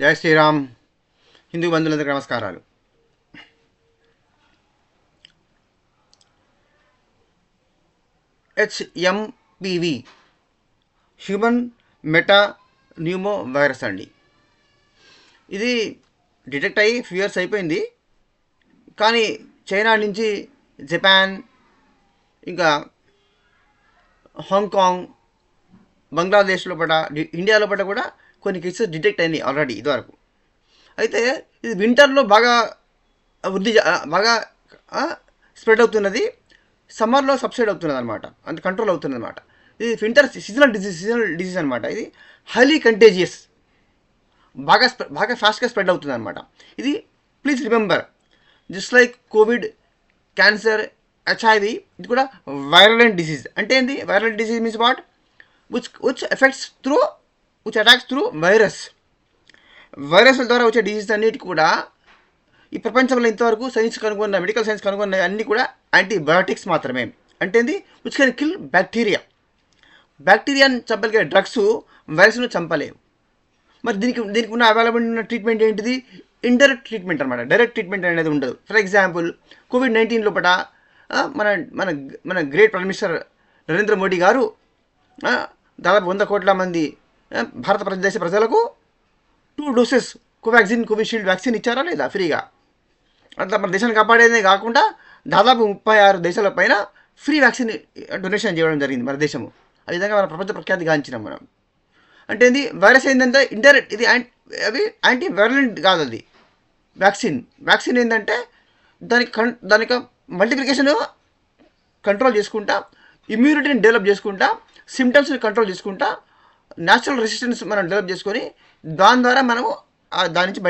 జై శ్రీరామ్. హిందూ బంధువులందరికీ నమస్కారాలు. HMPV human meta pneumo virus అండి. ఇది డిటెక్ట్ అయ్యి ఫ్యూ ఇయర్స్ అయిపోయింది. కానీ చైనా నుంచి జపాన్, ఇంకా హాంకాంగ్, బంగ్లాదేశ్ లోపల, ఇండియా లోపల కూడా కొన్ని కేసెస్ డిటెక్ట్ అయినాయి ఆల్రెడీ ఇదివరకు. అయితే ఇది వింటర్లో బాగా బాగా స్ప్రెడ్ అవుతున్నది, సమ్మర్లో సబ్సైడ్ అవుతున్నది అనమాట, అంత కంట్రోల్ అవుతున్నది అనమాట. ఇది వింటర్ సీజనల్ డిసీజ్ అనమాట. ఇది హైలీ కంటేజియస్, బాగా ఫాస్ట్గా స్ప్రెడ్ అవుతుంది అనమాట. ఇది please remember, just like covid, cancer, HIV, ఇది కూడా వైరలెంట్ డిసీజ్. అంటే ఏంటి? Virulent disease means what? Which effects through, which attacks through వైరస్ల ద్వారా వచ్చే డిసీజ్ అన్నిటి కూడా ఈ ప్రపంచంలో ఇంతవరకు సైన్స్ కనుగొన్న, మెడికల్ సైన్స్ కనుగొన్న అన్నీ కూడా యాంటీబయాటిక్స్ మాత్రమే. అంటే ఏంది? విచ్ కెన్ కిల్ బ్యాక్టీరియాని చంపగలిగే డ్రగ్స్ వైరస్ను చంపలేవు. మరి దీనికి ఉన్న అవైలబుల్ ఉన్న ట్రీట్మెంట్ ఏంటిది? ఇండైరెక్ట్ ట్రీట్మెంట్ అనమాట. డైరెక్ట్ ట్రీట్మెంట్ అనేది ఉండదు. ఫర్ ఎగ్జాంపుల్, కోవిడ్-19 లోపల మన మన మన great prime minister Narendra Modi గారు దాదాపు 100 కోట్ల మంది భారత దేశ ప్రజలకు 2 డోసెస్ కోవాక్సిన్, కోవిషీల్డ్ వ్యాక్సిన్ ఇచ్చారా లేదా ఫ్రీగా? అట్లా మన దేశాన్ని కాపాడేదే కాకుండా దాదాపు 36 దేశాల పైన ఫ్రీ వ్యాక్సిన్ డొనేషన్ చేయడం జరిగింది మన దేశము. ఆ విధంగా మన ప్రపంచ ప్రఖ్యాతి గాంచినాం మనం. అంటే ఏంది? వైరస్ ఏంటంటే ఇండైరెక్ట్, ఇది అవి యాంటీ వైరలెంట్ కాదు. అది వ్యాక్సిన్ ఏంటంటే దానికి మల్టిప్లికేషన్ కంట్రోల్ చేసుకుంటా, ఇమ్యూనిటీని డెవలప్ చేసుకుంటా, సిమ్టమ్స్ని కంట్రోల్ చేసుకుంటా, న్యాచురల్ రెసిస్టెన్స్ మనం డెవలప్ చేసుకొని దాని ద్వారా మనము దాని నుంచి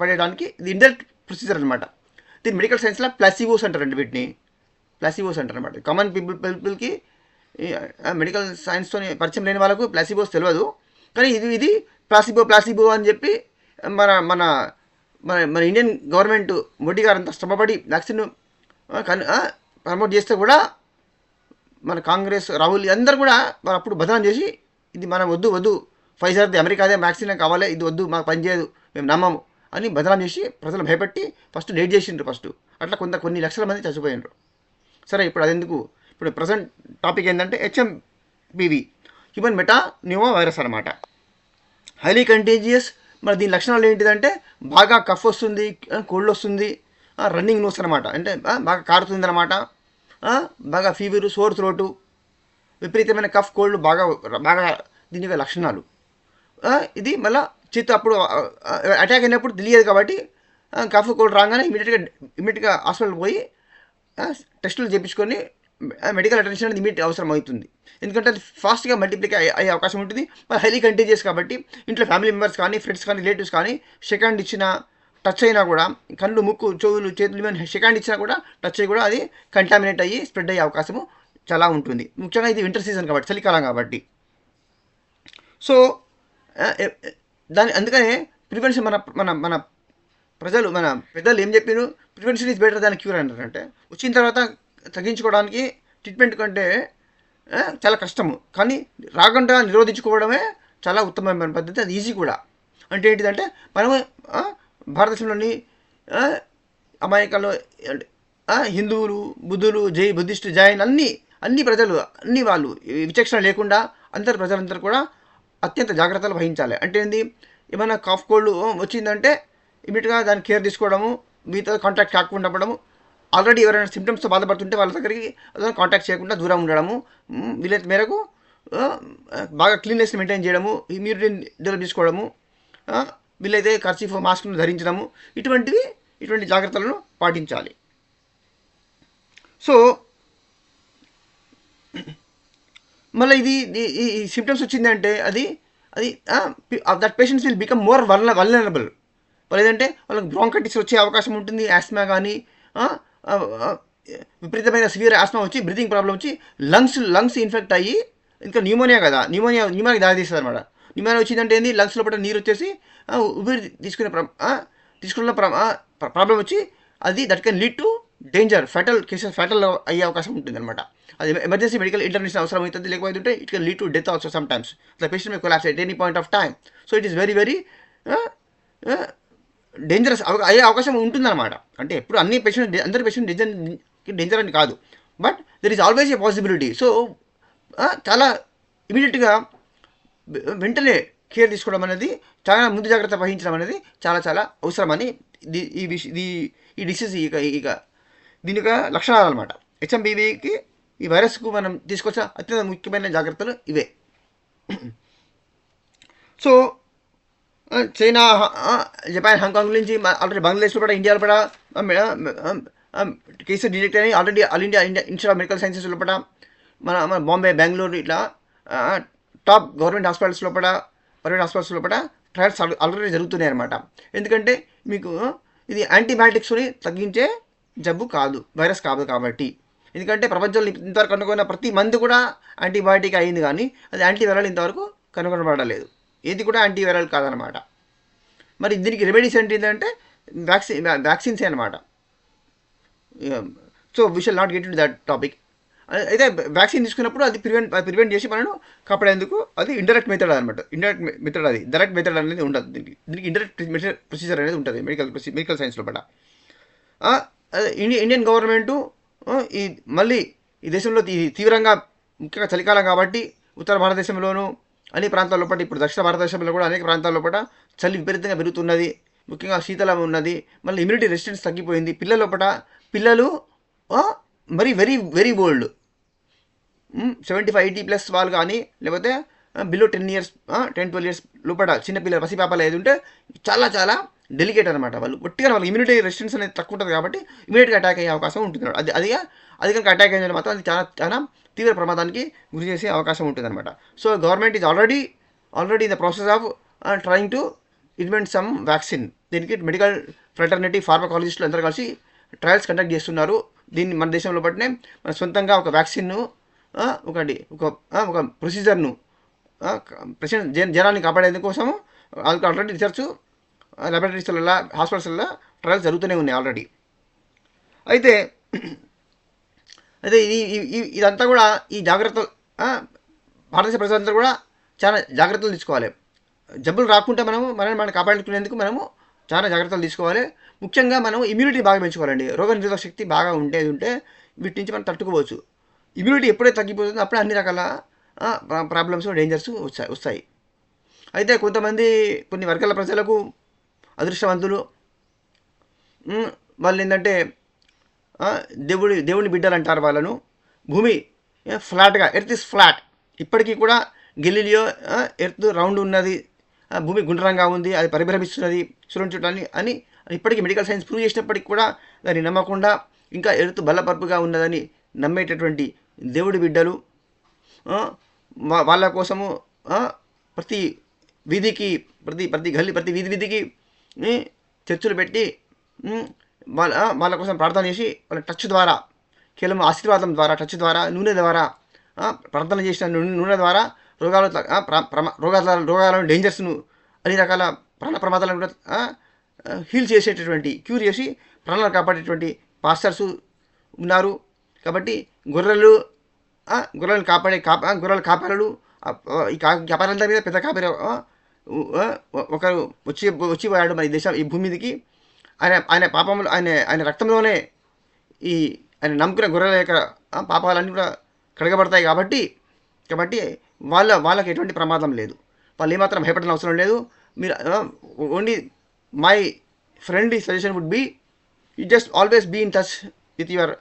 పడేయడానికి ఇది ఇండైరెక్ట్ ప్రొసీజర్ అనమాట. దీన్ని మెడికల్ సైన్స్లో ప్లాసిబోస్ అంటారండి. వీటిని ప్లాసిబోస్ అంటారు అనమాట. కామన్ పీపుల్కి, మెడికల్ సైన్స్తో పరిచయం లేని వాళ్ళకు ప్లాసిబోస్ తెలియదు. కానీ ఇది ప్లాసిబో అని చెప్పి మన మన మన మన ఇండియన్ గవర్నమెంట్ మోడీ గారు అంతా శ్రమపడి వ్యాక్సిన్ ప్రమోట్ చేస్తే కూడా మన కాంగ్రెస్, రాహుల్ అందరూ కూడా మరి అప్పుడు బదనాం చేసి, ఇది మనం వద్దు ఫైజర్ది, అమెరికాదే వ్యాక్సిన్ కావాలి, ఇది వద్దు, మాకు పనిచేయదు, మేము నమ్మము అని బదనాం చేసి ప్రజలు భయపెట్టి ఫస్ట్ లేట్ చేసిండ్రు. అట్లా కొన్ని లక్షల మంది చచ్చిపోయినరు. సరే, ఇప్పుడు అదెందుకు. ఇప్పుడు ప్రజెంట్ టాపిక్ ఏంటంటే HMPV human meta pneumo virus అనమాట. Highly contagious. మరి దీని లక్షణాలు ఏంటిదంటే బాగా కఫ్ వస్తుంది, కోల్డ్ వస్తుంది, రన్నింగ్ నోస్ అనమాట, అంటే బాగా కారుతుంది అనమాట, బాగా ఫీవరు, సోర్ త్రోటు, విపరీతమైన కఫ్, కోల్డ్ బాగా దీని లక్షణాలు. ఇది మళ్ళీ అప్పుడు అటాక్ అయినప్పుడు తెలియదు కాబట్టి కఫ్, కోల్డ్ రాగానే ఇమీడియట్గా హాస్పిటల్కి పోయి టెస్టులు చేయించుకొని మెడికల్ అటెన్షన్ అనేది ఇమీడియట్ అవసరం అవుతుంది. ఎందుకంటే అది ఫాస్ట్గా మల్టిప్లికే అయ్యే అవకాశం ఉంటుంది. మరి హైలీ కంటేజియస్ కాబట్టి ఇంట్లో ఫ్యామిలీ మెంబర్స్ కానీ, ఫ్రెండ్స్ కానీ, రిలేటివ్స్ కానీ షేక్ హ్యాండ్ ఇచ్చినా, టచ్ అయినా కూడా, కళ్ళు, ముక్కు, చెవులు, చేతులు షేక్ హ్యాండ్ ఇచ్చినా కూడా, టచ్ అయ్యి కూడా అది కంటామినేట్ అయ్యి స్ప్రెడ్ అయ్యే అవకాశము చాలా ఉంటుంది. ముఖ్యంగా ఇది వింటర్ సీజన్ కాబట్టి, చలికాలం కాబట్టి. సో అందుకనే ప్రివెన్షన్, మన మన ప్రజలు, మన పెద్దలు ఏం చెప్పారు? Prevention is better than cure అంటారంటే, వచ్చిన తర్వాత తగ్గించుకోవడానికి ట్రీట్మెంట్ కంటే చాలా కష్టము, కానీ రాకుండా నిరోధించుకోవడమే చాలా ఉత్తమమైన పద్ధతి. అది ఈజీ కూడా. అంటే ఏంటిదంటే, మనము భారతదేశంలోని అమాయకాలు, హిందువులు, బుద్ధులు, బుద్ధిస్టు, జైన్, అన్ని ప్రజలు, అన్ని వాళ్ళు విచక్షణ లేకుండా అందరు ప్రజలందరూ కూడా అత్యంత జాగ్రత్తలు వహించాలి. అంటే ఏంది? ఏమైనా కాఫ్, కోల్డ్ వచ్చిందంటే ఇమీడియట్గా దాన్ని కేర్ తీసుకోవడము, మీతో కాంటాక్ట్ కాకుండా ఉండడము, ఆల్రెడీ ఎవరైనా సిమ్టమ్స్తో బాధపడుతుంటే వాళ్ళ దగ్గరికి కాంటాక్ట్ చేయకుండా దూరం ఉండడము, వీలైతే మేరకు బాగా క్లీన్నెస్ని మెయింటైన్ చేయడము, ఇమ్యూనిటీని డెవలప్ చేసుకోవడము, వీలైతే కర్చీఫ్, మాస్క్ను ధరించడము, ఇటువంటి జాగ్రత్తలను పాటించాలి. సో మళ్ళీ ఈ సిమ్టమ్స్ వచ్చిందంటే అది that patients will become more vulnerable. లేదంటే వాళ్ళకి బ్రాంకైటిస్ వచ్చే అవకాశం ఉంటుంది, ఆస్మా కానీ, విపరీతమైన సివియర్ ఆస్మా వచ్చి, బ్రీతింగ్ ప్రాబ్లం వచ్చి, లంగ్స్ ఇన్ఫెక్ట్ అయ్యి, ఇంకా న్యూమోనియా కదా, న్యూమోనియాకి దారితీస్తుంది అనమాట. న్యూమోనియా వచ్చిందంటే ఏంది? లంగ్స్ లోపల నీరు వచ్చేసి ఊపిరి తీసుకున్న ప్రాబ్లం వచ్చి, అది that can lead to danger, fatal అయ్యే అవకాశం ఉంటుంది అనమాట. అది ఎమర్జెన్సీ మెడికల్ ఇంటర్వెన్షన్ అవసరం అవుతుంది. లేకపోతే it can lead to death also some times. The patient May collapse at any point of time. So it is very very dangerous అయ్యే అవకాశం ఉంటుందన్నమాట. అంటే ఎప్పుడు అన్ని పేషెంట్ అందరి పేషెంట్ డేంజర్ అని కాదు, but there is always a possibility. So చాలా ఇమీడియట్గా వెంటనే కేర్ తీసుకోవడం అనేది, చాలా ముందు జాగ్రత్త వహించడం అనేది చాలా చాలా అవసరమని ఈ డిసీజ్ ఇక దీని యొక్క లక్షణాలు అనమాట. హెచ్ఎంబీవీకి ఈ వైరస్కు మనం తీసుకొచ్చిన అత్యంత ముఖ్యమైన జాగ్రత్తలు ఇవే. సో చైనా, జపాన్, హాంకాంగ్ నుంచి ఆల్రెడీ బంగ్లాదేశ్లో కూడా, ఇండియాలో కూడా కేసులు డిటెక్ట్ అని already all India institute of medical sciences లోపల, మన బాంబే, బెంగళూరు ఇట్లా టాప్ గవర్నమెంట్ హాస్పిటల్స్ లోపల, ప్రైవేట్ హాస్పిటల్స్ లోపల ట్రయల్స్ ఆల్రెడీ జరుగుతున్నాయి అనమాట. ఎందుకంటే మీకు ఇది యాంటీబయాటిక్స్ని తగ్గించే జబ్బు కాదు, వైరస్ కాదు కాబట్టి. ఎందుకంటే ప్రపంచంలో ఇంతవరకు కనుగొన్న ప్రతి మందు కూడా యాంటీబయాటిక్ అయింది, కానీ అది యాంటీవైరల్ ఇంతవరకు కనుగొనబడలేదు. ఏది కూడా యాంటీవైరల్ కాదనమాట. మరి దీనికి రెమెడీస్ ఏంటంటే వ్యాక్సిన్సే అనమాట. So we shall not get in that topic. అయితే వ్యాక్సిన్ తీసుకున్నప్పుడు అది ప్రివెంట్ చేసి మనను కాపాడేందుకు అది ఇండైరెక్ట్ మెథడ్ అనమాట. ఇండైరెక్ట్ మెథడ్, అది డైరెక్ట్ మెథడ్ అనేది ఉండదు. దీనికి ఇండైరెక్ట్ ప్రొసీజర్ అనేది ఉంటుంది మెడికల్ సైన్స్లో పట. ఇండియన్ గవర్నమెంటు మళ్ళీ ఈ దేశంలో తీవ్రంగా, ముఖ్యంగా చలికాలం కాబట్టి ఉత్తర భారతదేశంలోనూ అన్ని ప్రాంతాల లోపల, ఇప్పుడు దక్షిణ భారతదేశంలో కూడా అనేక ప్రాంతాల లోపల చలి విపరీతంగా పెరుగుతున్నది, ముఖ్యంగా శీతలం ఉన్నది, మళ్ళీ ఇమ్యూనిటీ రెసిస్టెన్స్ తగ్గిపోయింది. పిల్లలు మరి వెరీ వెరీ ఓల్డ్, 75-80+ వాళ్ళు కానీ, లేకపోతే బిలో 10 years 10-12 years లోపల చిన్నపిల్లలు, పసిపాపలు ఏది ఉంటే చాలా చాలా డెలికేట్ అనమాట. వాళ్ళు ఒట్టిగా వాళ్ళకి ఇమ్యూనిటీ రెసిస్టెన్స్ అనేది తక్కువ ఉంటుంది కాబట్టి ఇమీడియట్గా అటాక్ అయ్యే అవకాశం ఉంటుంది. అది కనుక అటాక్ అయిందని మాత్రం అది చాలా చాలా తీవ్ర ప్రమాదానికి గురి చేసే అవకాశం ఉంటుంది అనమాట. So government is already in the process of trying to invent some vaccine. దీనికి మెడికల్ ఫ్రెటర్నిటీ, ఫార్మకాలజిస్టులు అందరూ కలిసి ట్రయల్స్ కండక్ట్ చేస్తున్నారు. దీన్ని మన దేశంలో పట్టినే మన సొంతంగా ఒక వ్యాక్సిన్ను, ఒక ప్రొసీజర్ను జనాన్ని కాపాడేందుకోసము ఆల్రెడీ రీసెర్చ్ ల్యాబొరేటరీస్లలో, హాస్పిటల్స్లలో ట్రయల్స్ జరుగుతూనే ఉన్నాయి ఆల్రెడీ. అయితే ఇదంతా కూడా ఈ జాగ్రత్తలు, భారతదేశ ప్రజలందరూ కూడా చాలా జాగ్రత్తలు తీసుకోవాలి. జబ్బులు రాకుండా మనం కాపాడుకునేందుకు మనము చాలా జాగ్రత్తలు తీసుకోవాలి. ముఖ్యంగా మనం ఇమ్యూనిటీ బాగా పెంచుకోవాలండి. రోగ నిరోధక శక్తి బాగా ఉంటే వీటి నుంచి మనం తట్టుకోవచ్చు. ఇమ్యూనిటీ ఎప్పుడైతే తగ్గిపోతుందో అప్పుడే అన్ని రకాల ప్రాబ్లమ్స్, డేంజర్స్ వస్తాయి. అయితే కొన్ని వర్గాల ప్రజలకు, అదృష్టవంతులు, వాళ్ళు ఏంటంటే దేవుని బిడ్డలు అంటారు వాళ్ళను. భూమి ఫ్లాట్గా, ఎర్త్ ఇస్ ఫ్లాట్, ఇప్పటికీ కూడా గెలీలియో ఎర్త్ రౌండ్ ఉన్నది, భూమి గుండ్రంగా ఉంది, అది పరిభ్రమిస్తున్నది సూర్యుని చుట్టూ అని ఇప్పటికీ మెడికల్ సైన్స్ ప్రూవ్ చేసినప్పటికీ కూడా దాన్ని నమ్మకుండా ఇంకా ఎర్త్ బల్లపరుపుగా ఉన్నదని నమ్మేటటువంటి దేవుడి బిడ్డలు, వాళ్ళ కోసము ప్రతి వీధికి, ప్రతి గల్లీ, ప్రతి వీధికి చర్చలు పెట్టి వాళ్ళ కోసం ప్రార్థన చేసి, వాళ్ళ టచ్ ద్వారా, కేవలం ఆశీర్వాదం ద్వారా, టచ్ ద్వారా, నూనె ద్వారా, ప్రార్థన చేసిన నూనె ద్వారా రోగాలను, డేంజర్స్ను, అన్ని రకాల ప్రాణ ప్రమాదాలను కూడా హీల్ చేసేటటువంటి, క్యూర్ చేసి ప్రాణాలను కాపాడేటువంటి పాస్టర్స్ ఉన్నారు. కాబట్టి గొర్రెలను గొర్రెల కాపరులు, ఈ కాపరులందరి మీద పెద్ద కాపరి ఒకరు వచ్చిపోయాడు మన ఈ భూమి మీదకి. ఆయన పాపములు, ఆయన రక్తంలోనే ఆయన నమ్ముకున్న గొర్రెల యొక్క పాపాలన్నీ కూడా కడగబడతాయి. కాబట్టి వాళ్ళకి ఎటువంటి ప్రమాదం లేదు. వాళ్ళు ఏమాత్రం భయపడిన అవసరం లేదు. మీరు only my friendly suggestion would be, you just always be in touch with your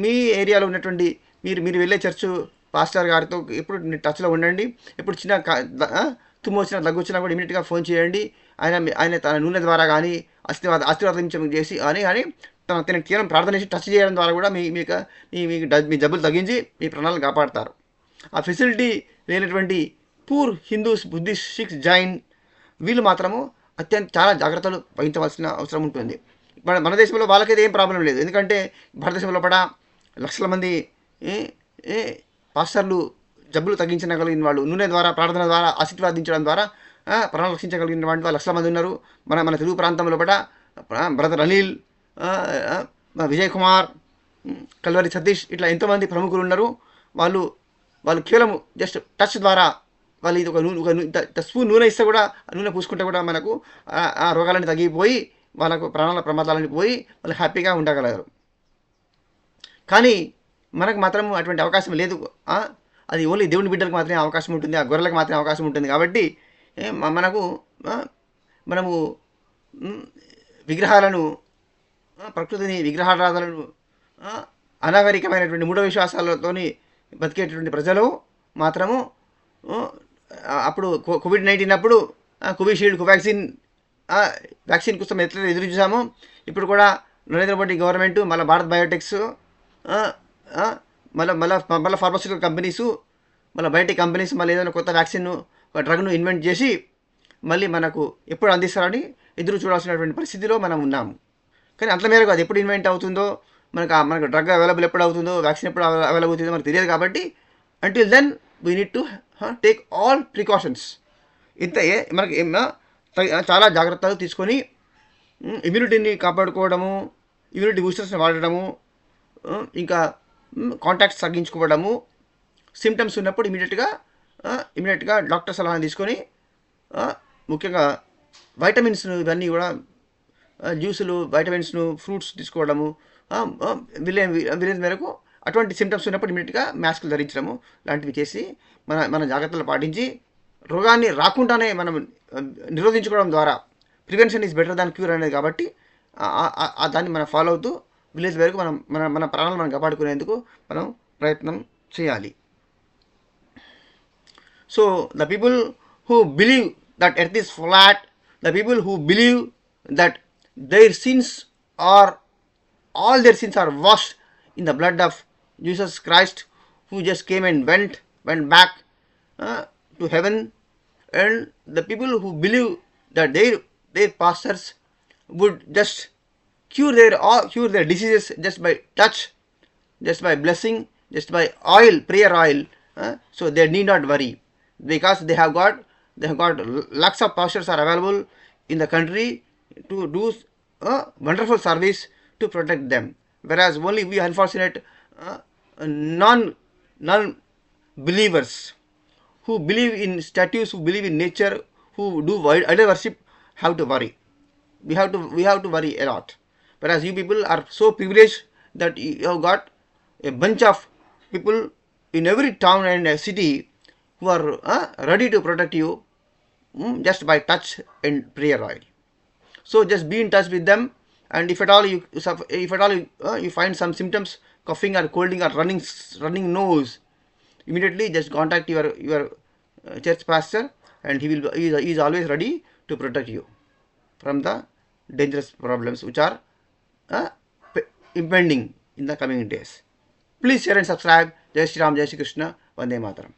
మీ ఏరియాలో ఉన్నటువంటి మీరు వెళ్ళే చర్చ్ పాస్టర్ గారితో ఎప్పుడు టచ్లో ఉండండి. ఎప్పుడు చిన్న తుమ్ము వచ్చినా, దగ్గు వచ్చినా కూడా ఇమీడియట్గా ఫోన్ చేయండి. ఆయన తన నూనె ద్వారా కానీ, ఆశీర్వాదం చేసి కానీ తనకి కేవలం ప్రార్థన చేసి టచ్ చేయడం ద్వారా కూడా మీ జబ్బులు తగ్గించి మీ ప్రాణాలను కాపాడతారు. ఆ ఫెసిలిటీ లేనటువంటి poor Hindus, Buddhist, Sikhs, Jain వీళ్ళు మాత్రము చాలా జాగ్రత్తలు వహించవలసిన అవసరం ఉంటుంది. మన దేశంలో వాళ్ళకైతే ఏం ప్రాబ్లం లేదు. ఎందుకంటే భారతదేశంలో లక్షల మంది పాస్టర్లు జబ్బులు తగ్గించగలిగిన వాళ్ళు, నూనె ద్వారా, ప్రార్థన ద్వారా, ఆశీర్వాదించడం ద్వారా ప్రాణాలు రక్షించగలిగిన వాళ్ళు లక్షల మంది ఉన్నారు. మన తెలుగు ప్రాంతంలో బ్రదర్ అనిల్, విజయ్ కుమార్, కల్వరి సతీష్, ఇట్లా ఎంతోమంది ప్రముఖులు ఉన్నారు. వాళ్ళు కేవలం జస్ట్ టచ్ ద్వారా వాళ్ళు ఇది ఒక స్పూన్ నూనె ఇస్తే కూడా ఆ నూనె పూసుకుంటే కూడా మనకు ఆ రోగాలన్నీ తగ్గిపోయి వాళ్ళకు ప్రాణాల ప్రమాదాలన్నీ పోయి వాళ్ళు హ్యాపీగా ఉండగలరు. కానీ మనకు మాత్రం అటువంటి అవకాశం లేదు. అది ఓన్లీ దేవుని బిడ్డలకు మాత్రమే అవకాశం ఉంటుంది, ఆ గొర్రెలకు మాత్రమే అవకాశం ఉంటుంది. కాబట్టి మనకు మనము విగ్రహాలను, ప్రకృతిని, విగ్రహారాధనలను, అనాగరికమైనటువంటి మూఢ విశ్వాసాలతోని బతికేటటువంటి ప్రజలు మాత్రము అప్పుడు కోవిడ్-19 అప్పుడు కోవిషీల్డ్, కోవాక్సిన్ వ్యాక్సిన్ కోసం ఎదురు చూసాము. ఇప్పుడు కూడా నరేంద్ర మోడీ గవర్నమెంట్, మళ్ళీ భారత్ బయోటెక్స్, మళ్ళీ ఫార్మాస్యూటికల్ కంపెనీసు, మళ్ళీ బయోటెక్ కంపెనీస్ మళ్ళీ ఏదైనా కొత్త వ్యాక్సిన్, ఒక డ్రగ్ను ఇన్వెంట్ చేసి మళ్ళీ మనకు ఎప్పుడు అందిస్తారని ఎదురు చూడాల్సినటువంటి పరిస్థితిలో మనం ఉన్నాము. కానీ అంత మేరకు అది ఎప్పుడు ఇన్వెంట్ అవుతుందో, మనకు డ్రగ్ అవైలబుల్ ఎప్పుడు అవుతుందో, వ్యాక్సిన్ ఎప్పుడు అవైలబుల్ అవుతుందో మనకు తెలియదు. కాబట్టి until then we need to take all precautions. ఇంత మనకి చాలా జాగ్రత్తలు తీసుకొని ఇమ్యూనిటీని కాపాడుకోవడము, ఇమ్యూనిటీ బూస్టర్స్ని వాడడము, ఇంకా కాంటాక్ట్స్ తగ్గించుకోవడము, సిమ్టమ్స్ ఉన్నప్పుడు ఇమీడియట్గా డాక్టర్ సలహాను తీసుకొని ముఖ్యంగా వైటమిన్స్ ఇవన్నీ కూడా జ్యూసులు, వైటమిన్స్ను, ఫ్రూట్స్ తీసుకోవడము, వీలైన మేరకు అటువంటి సిమ్టమ్స్ ఉన్నప్పుడు ఇమీడియట్గా మాస్కులు ధరించడము లాంటివి చేసి మన జాగ్రత్తలు పాటించి రోగాన్ని రాకుండానే మనం నిరోధించుకోవడం ద్వారా prevention is better than cure అనేది. కాబట్టి దాన్ని మనం ఫాలో అవుతూ విలేజ్ వరకు మన ప్రాణాలు మనం కాపాడుకునేందుకు మనం ప్రయత్నం చేయాలి. So the people who believe that earth is flat, the people who believe that their sins are all their sins are washed in the blood of Jesus Christ, who just came and went back to heaven, and the people who believe that their pastors would just cure their diseases just by touch, just by blessing, just by oil, prayer oil, so they need not worry, because they have got lots of pastors are available in the country to do wonderful service to protect them, whereas only we unfortunate non-believers who believe in statues, who believe in nature, who do idol worship have to worry. We have to worry a lot, whereas you people are so privileged that you have got a bunch of people in every town and city who are ready to protect you just by touch and prayer oil. So just be in touch with them, and if at all you find some symptoms, coughing or colding or running nose, immediately just contact your church pastor, and he is always ready to protect you from the dangerous problems which are impending in the coming days. Please share and subscribe. Jai Shri Ram, Jai Shri Krishna, Vande Mataram.